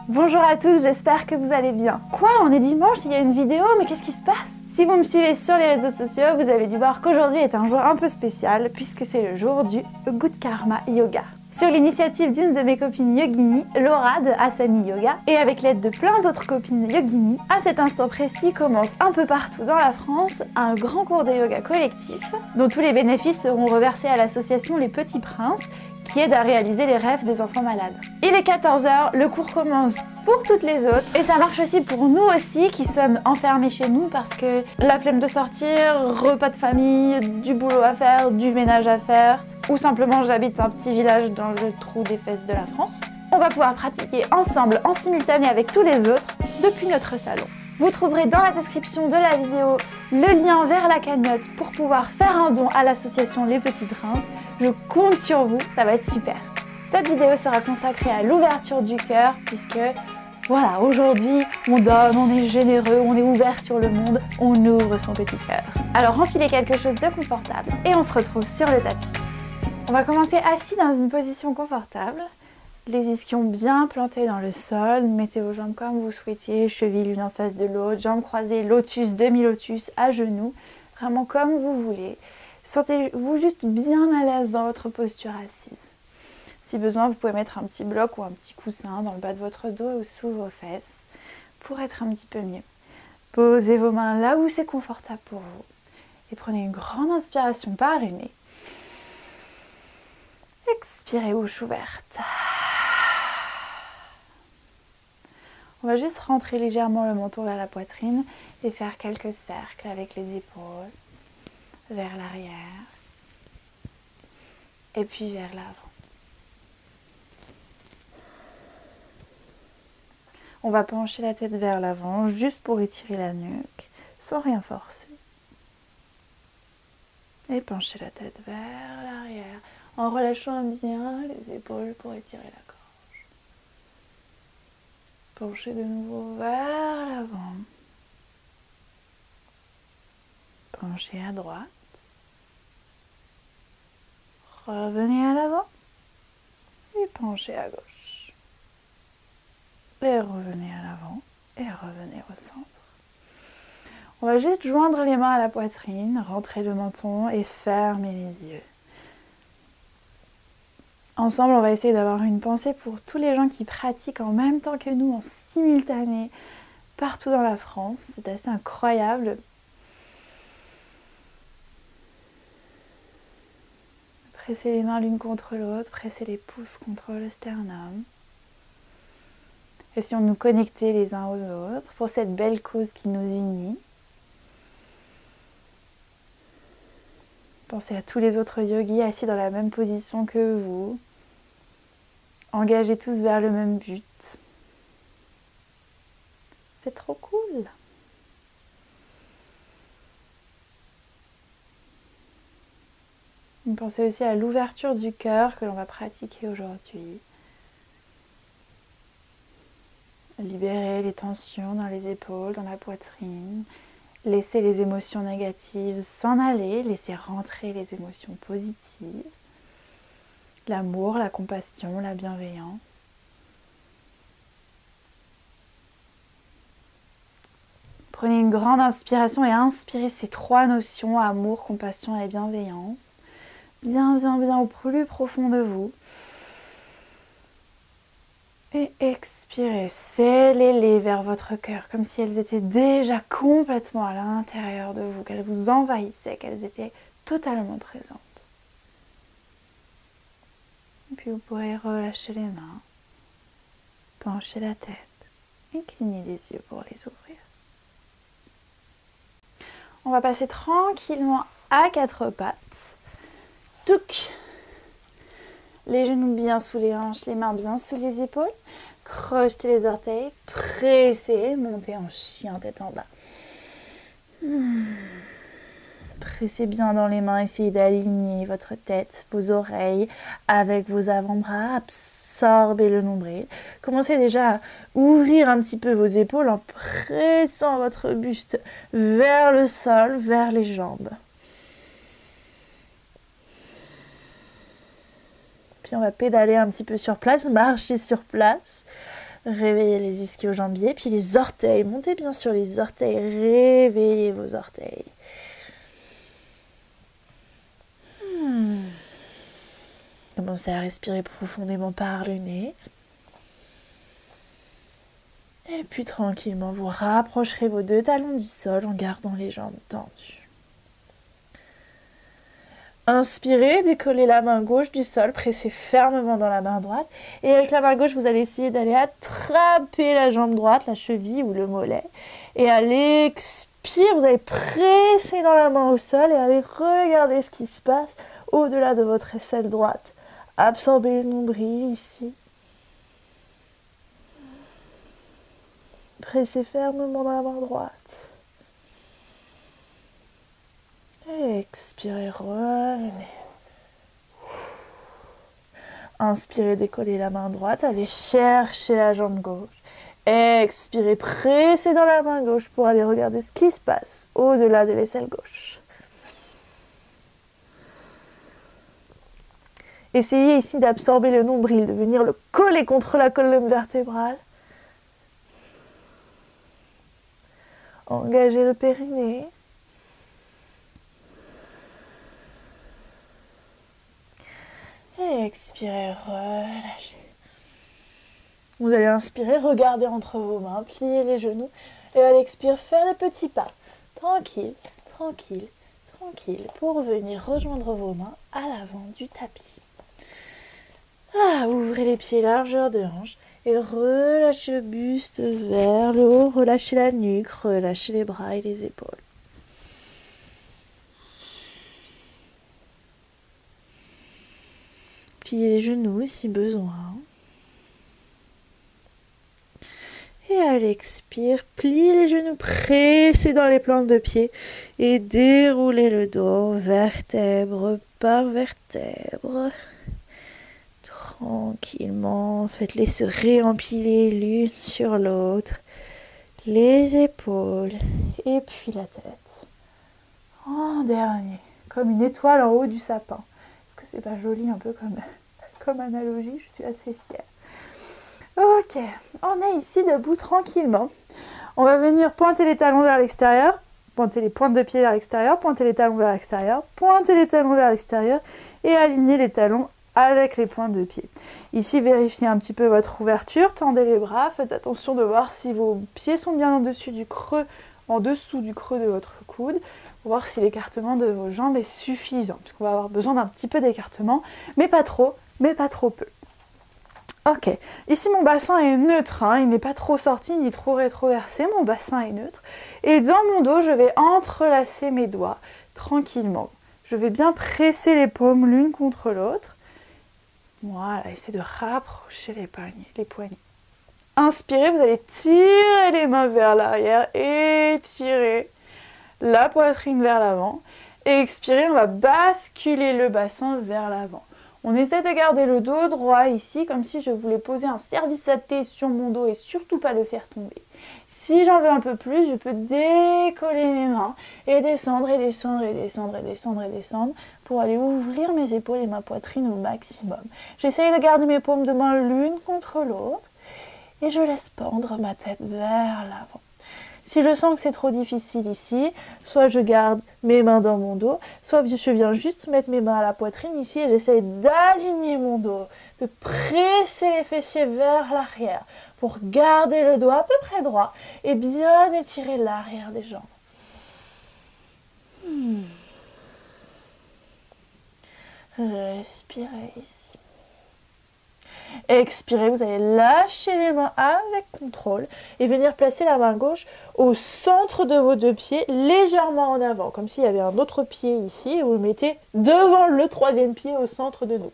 Bonjour à tous, j'espère que vous allez bien. Quoi, on est dimanche, il y a une vidéo, mais qu'est-ce qui se passe? Si vous me suivez sur les réseaux sociaux, vous avez dû voir qu'aujourd'hui est un jour un peu spécial puisque c'est le jour du Good Karma Yoga. Sur l'initiative d'une de mes copines yogini, Laura de Asani Yoga, et avec l'aide de plein d'autres copines yogini, à cet instant précis commence un peu partout dans la France un grand cours de yoga collectif dont tous les bénéfices seront reversés à l'association Les Petits Princes qui aide à réaliser les rêves des enfants malades. Il est 14 h, le cours commence pour toutes les autres et ça marche aussi pour nous aussi qui sommes enfermés chez nous parce que la flemme de sortir, repas de famille, du boulot à faire, du ménage à faire ou simplement j'habite un petit village dans le trou des fesses de la France. On va pouvoir pratiquer ensemble en simultané avec tous les autres depuis notre salon. Vous trouverez dans la description de la vidéo le lien vers la cagnotte pour pouvoir faire un don à l'association Les Petits Princes. Je compte sur vous, ça va être super. Cette vidéo sera consacrée à l'ouverture du cœur puisque voilà, aujourd'hui on donne, on est généreux, on est ouvert sur le monde, on ouvre son petit cœur. Alors enfilez quelque chose de confortable et on se retrouve sur le tapis. On va commencer assis dans une position confortable. Les ischions bien plantés dans le sol, mettez vos jambes comme vous souhaitiez, chevilles l'une en face de l'autre, jambes croisées, lotus, demi-lotus, à genoux, vraiment comme vous voulez. Sentez-vous juste bien à l'aise dans votre posture assise. Si besoin, vous pouvez mettre un petit bloc ou un petit coussin dans le bas de votre dos ou sous vos fesses pour être un petit peu mieux. Posez vos mains là où c'est confortable pour vous et prenez une grande inspiration par le nez. Expirez bouche ouverte. On va juste rentrer légèrement le menton vers la poitrine et faire quelques cercles avec les épaules vers l'arrière et puis vers l'avant. On va pencher la tête vers l'avant juste pour étirer la nuque sans rien forcer. Et pencher la tête vers l'arrière en relâchant bien les épaules pour étirer la gorge. Penchez de nouveau vers l'avant. Penchez à droite. Revenez à l'avant. Et penchez à gauche. Et revenez à l'avant. Et revenez au centre. On va juste joindre les mains à la poitrine, rentrer le menton et fermer les yeux. Ensemble, on va essayer d'avoir une pensée pour tous les gens qui pratiquent en même temps que nous, en simultané, partout dans la France. C'est assez incroyable. Pressez les mains l'une contre l'autre, pressez les pouces contre le sternum. Essayons de nous connecter les uns aux autres pour cette belle cause qui nous unit. Pensez à tous les autres yogis assis dans la même position que vous. Engagez tous vers le même but. C'est trop cool. Pensez aussi à l'ouverture du cœur que l'on va pratiquer aujourd'hui. Libérez les tensions dans les épaules, dans la poitrine. Laissez les émotions négatives s'en aller. Laissez rentrer les émotions positives. L'amour, la compassion, la bienveillance. Prenez une grande inspiration et inspirez ces trois notions, amour, compassion et bienveillance. Bien, bien, bien au plus profond de vous. Et expirez, scellez-les vers votre cœur, comme si elles étaient déjà complètement à l'intérieur de vous, qu'elles vous envahissaient, qu'elles étaient totalement présentes. Et puis vous pourrez relâcher les mains, pencher la tête et cligner les yeux pour les ouvrir. On va passer tranquillement à quatre pattes. Touc. Les genoux bien sous les hanches, les mains bien sous les épaules. Crochetez les orteils, pressez, montez en chien tête en bas. Pressez bien dans les mains, essayez d'aligner votre tête, vos oreilles avec vos avant-bras, absorbez le nombril. Commencez déjà à ouvrir un petit peu vos épaules en pressant votre buste vers le sol, vers les jambes. Puis on va pédaler un petit peu sur place, marcher sur place. Réveillez les ischio-jambiers, puis les orteils. Montez bien sur les orteils. Réveillez vos orteils. Commencez à respirer profondément par le nez. Et puis tranquillement, vous rapprocherez vos deux talons du sol en gardant les jambes tendues. Inspirez, décollez la main gauche du sol, pressez fermement dans la main droite. Et avec la main gauche, vous allez essayer d'aller attraper la jambe droite, la cheville ou le mollet. Et à l'expire, vous allez presser dans la main au sol et allez regarder ce qui se passe au-delà de votre aisselle droite. Absorbez le nombril ici. Pressez fermement dans la main droite. Et expirez, revenez. Inspirez, décollez la main droite, allez chercher la jambe gauche. Expirez, pressez dans la main gauche pour aller regarder ce qui se passe au-delà de l'aisselle gauche. Essayez ici d'absorber le nombril, de venir le coller contre la colonne vertébrale. Engagez le périnée. Et expirez, relâchez. Vous allez inspirer, regarder entre vos mains, plier les genoux. Et à l'expire, faire des petits pas. Tranquille, tranquille, tranquille. Pour venir rejoindre vos mains à l'avant du tapis. Ouvrez les pieds largeur de hanche. Et relâchez le buste vers le haut. Relâchez la nuque, relâchez les bras et les épaules. Pliez les genoux si besoin. Et à l'expire, pliez les genoux, pressez dans les plantes de pied et déroulez le dos vertèbre par vertèbre. Tranquillement, faites-les se réempiler l'une sur l'autre. Les épaules et puis la tête. En dernier, comme une étoile en haut du sapin. Est-ce que c'est pas joli un peu comme analogie? Je suis assez fière. Ok, on est ici debout tranquillement. On va venir pointer les talons vers l'extérieur, pointer les pointes de pied vers l'extérieur, pointer les talons vers l'extérieur, pointer les talons vers l'extérieur et aligner les talons avec les pointes de pied. Ici, vérifiez un petit peu votre ouverture, tendez les bras, faites attention de voir si vos pieds sont bien en dessous du creux de votre coude, pour voir si l'écartement de vos jambes est suffisant, puisqu'on va avoir besoin d'un petit peu d'écartement, mais pas trop peu. Ok, ici mon bassin est neutre, il n'est pas trop sorti ni trop rétroversé, mon bassin est neutre. Et dans mon dos, je vais entrelacer mes doigts tranquillement. Je vais bien presser les paumes l'une contre l'autre. Voilà, essayez de rapprocher les poignets. Inspirez, vous allez tirer les mains vers l'arrière, étirer la poitrine vers l'avant. Et expirez, on va basculer le bassin vers l'avant. On essaie de garder le dos droit ici, comme si je voulais poser un service à thé sur mon dos et surtout pas le faire tomber. Si j'en veux un peu plus, je peux décoller mes mains et descendre et descendre et descendre et descendre et descendre pour aller ouvrir mes épaules et ma poitrine au maximum. J'essaye de garder mes paumes de main l'une contre l'autre et je laisse pendre ma tête vers l'avant. Si je sens que c'est trop difficile ici, soit je garde mes mains dans mon dos, soit je viens juste mettre mes mains à la poitrine ici et j'essaye d'aligner mon dos, de presser les fessiers vers l'arrière pour garder le dos à peu près droit et bien étirer l'arrière des jambes. Respirez ici. Expirez, vous allez lâcher les mains avec contrôle et venir placer la main gauche au centre de vos deux pieds, légèrement en avant, comme s'il y avait un autre pied ici et vous le mettez devant le troisième pied au centre de nous.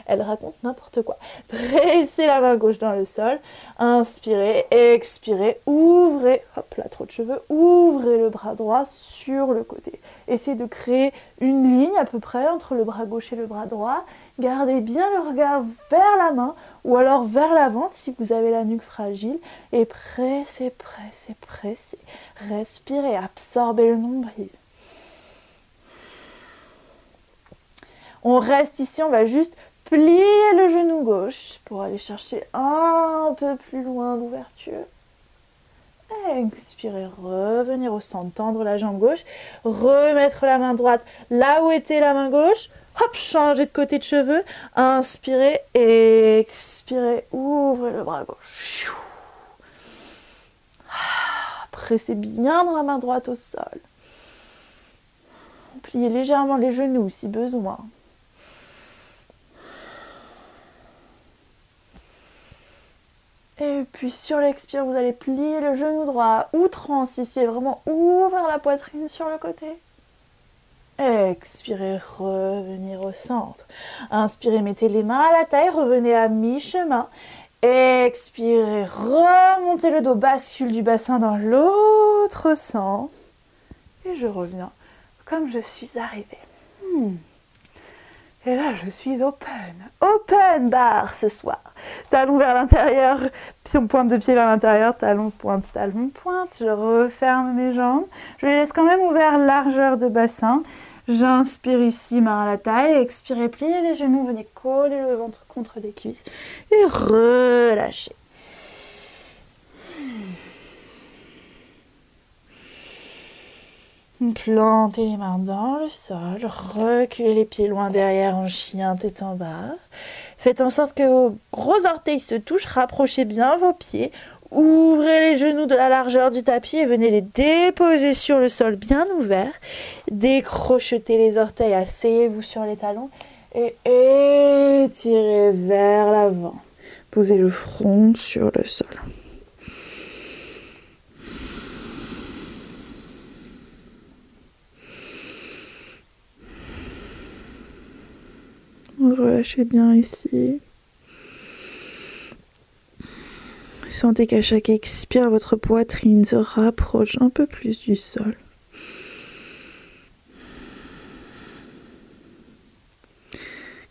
Elle raconte n'importe quoi. Pressez la main gauche dans le sol, inspirez, expirez, ouvrez, hop là, trop de cheveux, ouvrez le bras droit sur le côté. Essayez de créer une ligne à peu près entre le bras gauche et le bras droit. Gardez bien le regard vers la main ou alors vers l'avant si vous avez la nuque fragile. Et pressez, pressez, pressez. Respirez, absorbez le nombril. On reste ici, on va juste pliez le genou gauche pour aller chercher un peu plus loin l'ouverture. Expirez, revenir au centre, tendre la jambe gauche, remettre la main droite là où était la main gauche. Hop, changer de côté de cheveux. Inspirez, expirez, ouvrez le bras gauche. Pressez bien dans la main droite au sol. Pliez légèrement les genoux si besoin. Et puis sur l'expire, vous allez plier le genou droit. Outrance ici, vraiment ouvrir la poitrine sur le côté. Expirez, revenir au centre. Inspirez, mettez les mains à la taille, revenez à mi-chemin. Expirez, remontez le dos, bascule du bassin dans l'autre sens. Et je reviens comme je suis arrivée. Et là, je suis open bar ce soir. Talon vers l'intérieur, pointe de pied vers l'intérieur, talon, pointe. Je referme mes jambes. Je les laisse quand même ouverts, largeur de bassin. J'inspire ici, main à la taille. Expirez, pliez les genoux, venez coller le ventre contre les cuisses. Et relâchez. Plantez les mains dans le sol, reculez les pieds loin derrière en chien, tête en bas. Faites en sorte que vos gros orteils se touchent, rapprochez bien vos pieds. Ouvrez les genoux de la largeur du tapis et venez les déposer sur le sol bien ouvert. Décrochetez les orteils, asseyez-vous sur les talons et étirez vers l'avant. Posez le front sur le sol. Relâchez bien ici. Sentez qu'à chaque expire, votre poitrine se rapproche un peu plus du sol.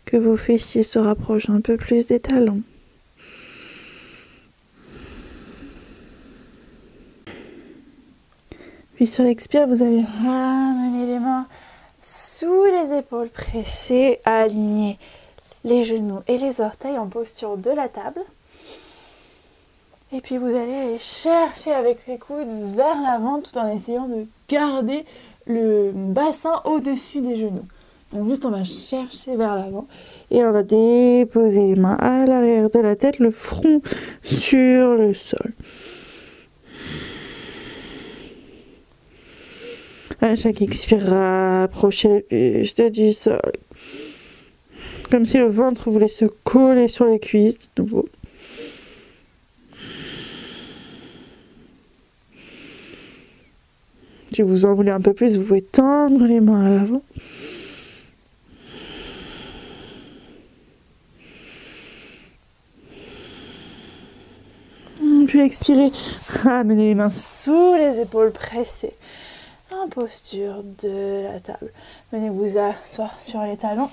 Que vos fessiers se rapprochent un peu plus des talons. Puis sur l'expire, vous allez ramener les mains sous les épaules, pressez, alignez les genoux et les orteils en posture de la table. Et puis vous allez aller chercher avec les coudes vers l'avant tout en essayant de garder le bassin au-dessus des genoux. Donc juste on va chercher vers l'avant et on va déposer les mains à l'arrière de la tête, le front sur le sol. À chaque expire, rapprochez le buste du sol. Comme si le ventre voulait se coller sur les cuisses de nouveau. Si vous en voulez un peu plus, vous pouvez tendre les mains à l'avant. Puis expirez, ramenez les mains sous les épaules, pressez. En posture de la table. Venez vous asseoir sur les talons.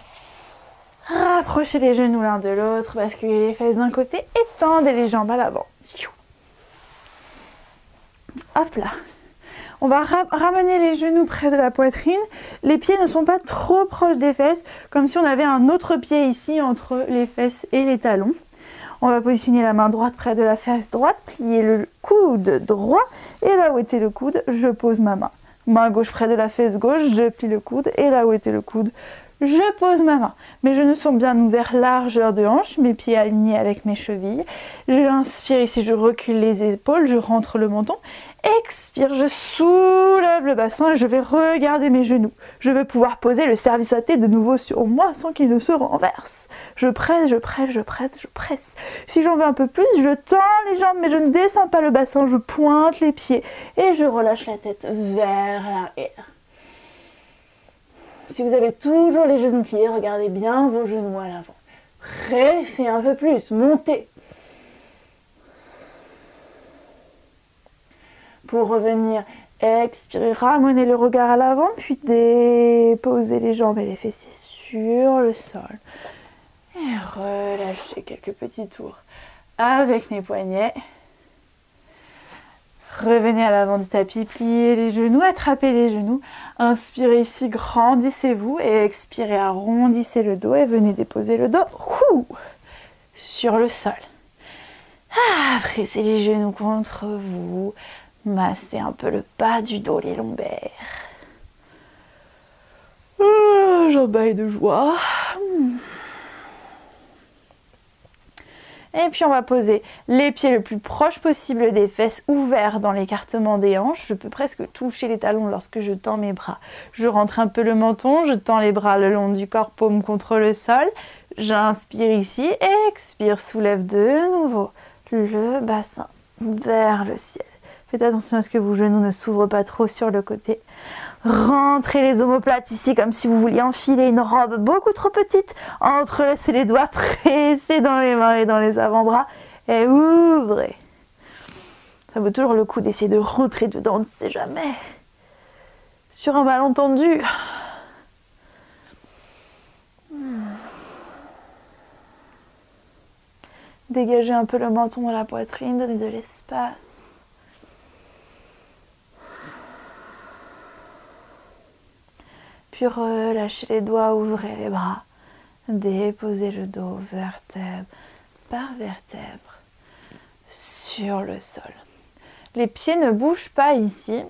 Rapprochez les genoux l'un de l'autre, basculez les fesses d'un côté, étendez les jambes à l'avant. Hop là. On va ramener les genoux près de la poitrine. Les pieds ne sont pas trop proches des fesses, comme si on avait un autre pied ici entre les fesses et les talons. On va positionner la main droite près de la fesse droite, plier le coude droit, et là où était le coude, je pose ma main. Main gauche près de la fesse gauche, je plie le coude, et là où était le coude, je pose ma main. Mes genoux sont bien ouverts, largeur de hanche, mes pieds alignés avec mes chevilles. J'inspire ici, je recule les épaules, je rentre le menton. Expire, je soulève le bassin et je vais regarder mes genoux. Je vais pouvoir poser le service à thé de nouveau sur moi sans qu'il ne se renverse. Je presse, je presse, je presse, je presse. Si j'en veux un peu plus, je tends les jambes mais je ne descends pas le bassin, je pointe les pieds et je relâche la tête vers l'arrière. Si vous avez toujours les genoux pliés, regardez bien vos genoux à l'avant. Pressez un peu plus, montez. Pour revenir, expirez, ramenez le regard à l'avant, puis déposez les jambes et les fessiers sur le sol. Et relâchez quelques petits tours avec les poignets. Revenez à l'avant du tapis, pliez les genoux, attrapez les genoux. Inspirez ici, grandissez-vous et expirez, arrondissez le dos et venez déposer le dos sur le sol. Pressez les genoux contre vous, massez un peu le bas du dos, les lombaires. J'en baille de joie. Et puis on va poser les pieds le plus proche possible des fesses, ouverts dans l'écartement des hanches. Je peux presque toucher les talons lorsque je tends mes bras. Je rentre un peu le menton, je tends les bras le long du corps, paume contre le sol. J'inspire ici, expire, soulève de nouveau le bassin vers le ciel. Faites attention à ce que vos genoux ne s'ouvrent pas trop sur le côté. Rentrez les omoplates ici comme si vous vouliez enfiler une robe beaucoup trop petite. Entrelacez les doigts, pressez dans les mains et dans les avant-bras et ouvrez. Ça vaut toujours le coup d'essayer de rentrer dedans, on ne sait jamais. Sur un malentendu. Dégagez un peu le menton de la poitrine, donnez de l'espace. Puis relâchez les doigts, ouvrez les bras. Déposez le dos vertèbre par vertèbre sur le sol. Les pieds ne bougent pas ici.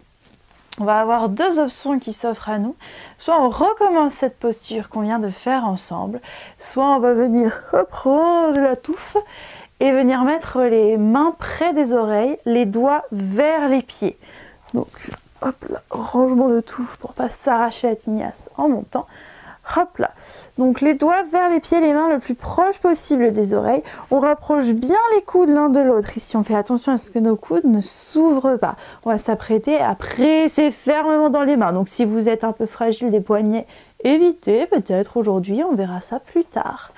On va avoir deux options qui s'offrent à nous. Soit on recommence cette posture qu'on vient de faire ensemble, soit on va venir reprendre la touffe et venir mettre les mains près des oreilles, les doigts vers les pieds. Donc, hop là, rangement de touffe pour pas s'arracher la tignasse en montant. Hop là. Donc les doigts vers les pieds, les mains le plus proche possible des oreilles. On rapproche bien les coudes l'un de l'autre. Ici, on fait attention à ce que nos coudes ne s'ouvrent pas. On va s'apprêter à presser fermement dans les mains. Donc si vous êtes un peu fragile des poignets, évitez peut-être aujourd'hui, on verra ça plus tard.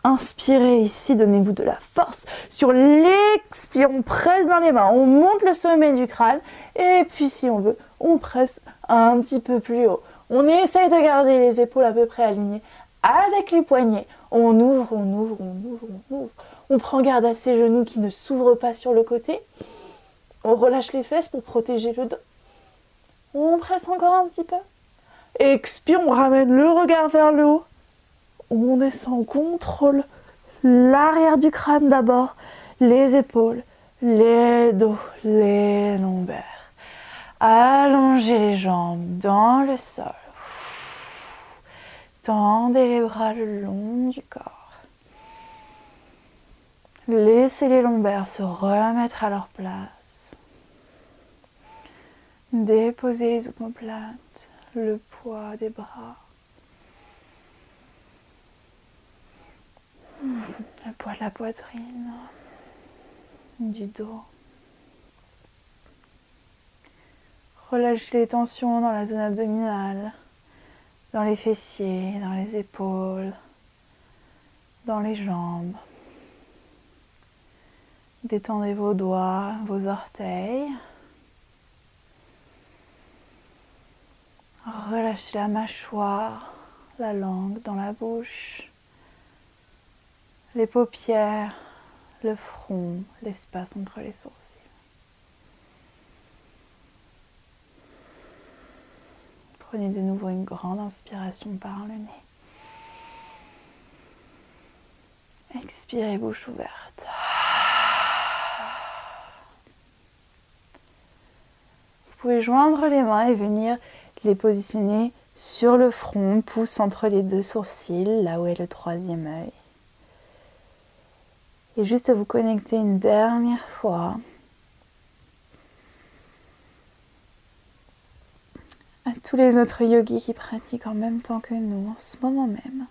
Inspirez ici, donnez-vous de la force. Sur l'expire, on presse dans les mains, on monte le sommet du crâne. Et puis si on veut, on presse un petit peu plus haut. On essaye de garder les épaules à peu près alignées avec les poignets. On ouvre, on ouvre, on ouvre, on ouvre. On prend garde à ses genoux qui ne s'ouvrent pas sur le côté. On relâche les fesses pour protéger le dos. On presse encore un petit peu. Expire, on ramène le regard vers le haut. On descend, on contrôle l'arrière du crâne d'abord, les épaules, les dos, les lombaires. Allongez les jambes dans le sol. Tendez les bras le long du corps. Laissez les lombaires se remettre à leur place. Déposez les omoplates, le poids des bras. Le poids de la poitrine, du dos. Relâchez les tensions dans la zone abdominale, dans les fessiers, dans les épaules, dans les jambes. Détendez vos doigts, vos orteils. Relâchez la mâchoire, la langue dans la bouche, les paupières, le front, l'espace entre les sourcils. Prenez de nouveau une grande inspiration par le nez. Expirez, bouche ouverte. Vous pouvez joindre les mains et venir les positionner sur le front, pouce entre les deux sourcils, là où est le troisième œil. Et juste vous connecter une dernière fois à tous les autres yogis qui pratiquent en même temps que nous, en ce moment même.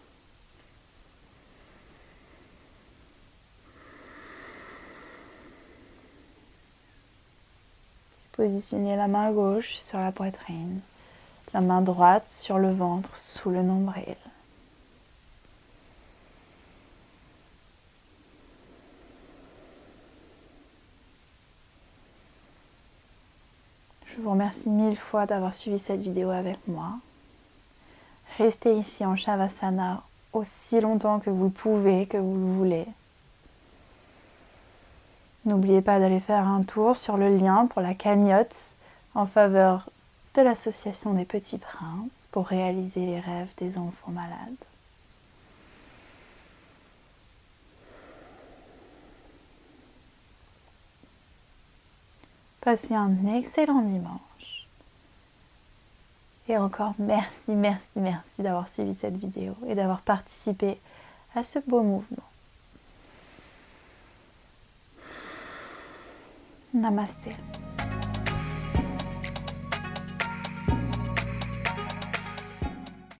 Positionnez la main gauche sur la poitrine, la main droite sur le ventre, sous le nombril. Je vous remercie 1000 fois d'avoir suivi cette vidéo avec moi. Restez ici en Shavasana aussi longtemps que vous le pouvez, que vous le voulez. N'oubliez pas d'aller faire un tour sur le lien pour la cagnotte en faveur de l'association des Petits Princes pour réaliser les rêves des enfants malades. Passez un excellent dimanche. Et encore merci d'avoir suivi cette vidéo et d'avoir participé à ce beau mouvement. Namasté.